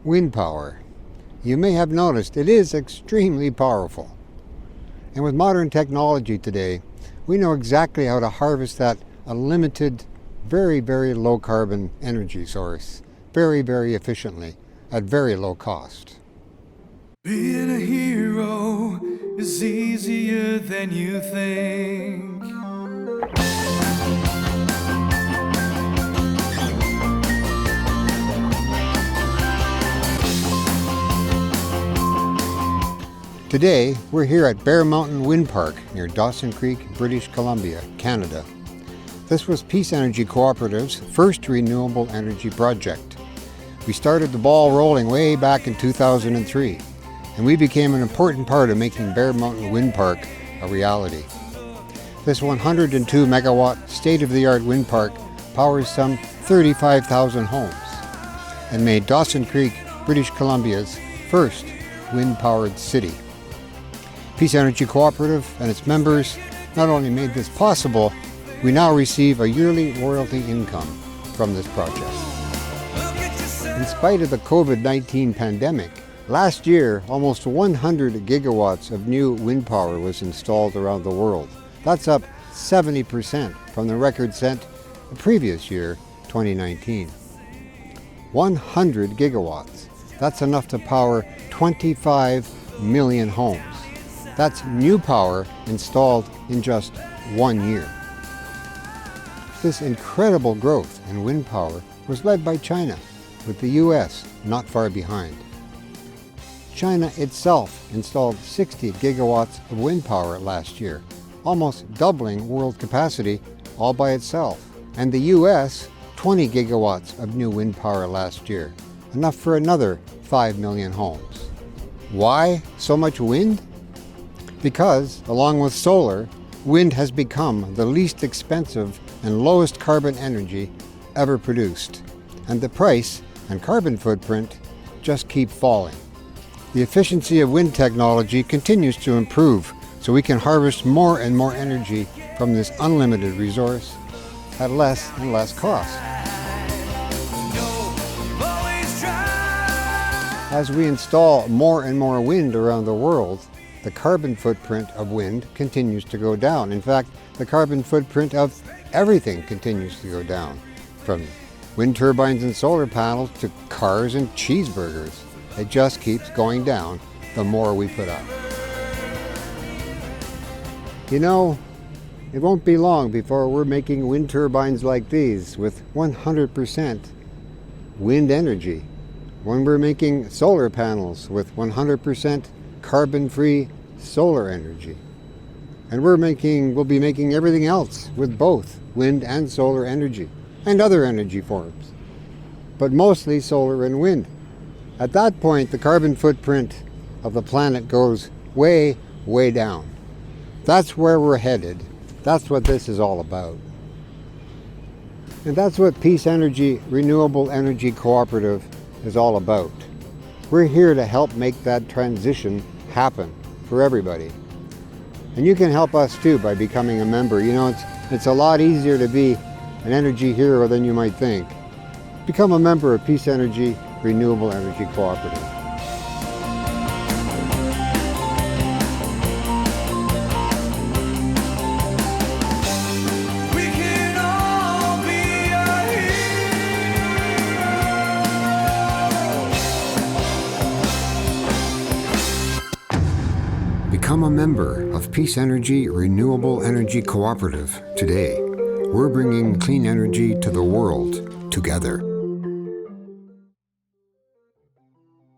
wind power. You may have noticed it is extremely powerful. And with modern technology today, we know exactly how to harvest that unlimited, very, very low carbon energy source very, very efficiently at very low cost. Being a hero is easier than you think. Today, we're here at Bear Mountain Wind Park near Dawson Creek, British Columbia, Canada. This was Peace Energy Cooperative's first renewable energy project. We started the ball rolling way back in 2003, and we became an important part of making Bear Mountain Wind Park a reality. This 102 megawatt state-of-the-art wind park powers some 35,000 homes and made Dawson Creek, British Columbia's first wind-powered city. Peace Energy Cooperative and its members not only made this possible, we now receive a yearly royalty income from this project. In spite of the COVID-19 pandemic, last year almost 100 gigawatts of new wind power was installed around the world. That's up 70% from the record set the previous year, 2019. 100 gigawatts. That's enough to power 25 million homes. That's new power installed in just 1 year. This incredible growth in wind power was led by China, with the US not far behind. China itself installed 60 gigawatts of wind power last year, almost doubling world capacity all by itself. And the US, 20 gigawatts of new wind power last year, enough for another 5 million homes. Why so much wind? Because, along with solar, wind has become the least expensive and lowest carbon energy ever produced. And the price and carbon footprint just keep falling. The efficiency of wind technology continues to improve, so we can harvest more and more energy from this unlimited resource at less and less cost. As we install more and more wind around the world, the carbon footprint of wind continues to go down. In fact, the carbon footprint of everything continues to go down, from wind turbines and solar panels to cars and cheeseburgers. It just keeps going down the more we put out. You know, it won't be long before we're making wind turbines like these with 100% wind energy, when we're making solar panels with 100% carbon-free solar energy. And we'll be making everything else with both wind and solar energy, and other energy forms, but mostly solar and wind. At that point, the carbon footprint of the planet goes way, way down. That's where we're headed. That's what this is all about. And that's what Peace Energy Renewable Energy Cooperative is all about. We're here to help make that transition happen for everybody. And you can help us too by becoming a member. You know, it's a lot easier to be an energy hero than you might think. Become a member of Peace Energy Renewable Energy Cooperative. We can all be a hero. Become a member of Peace Energy Renewable Energy Cooperative today. We're bringing clean energy to the world together.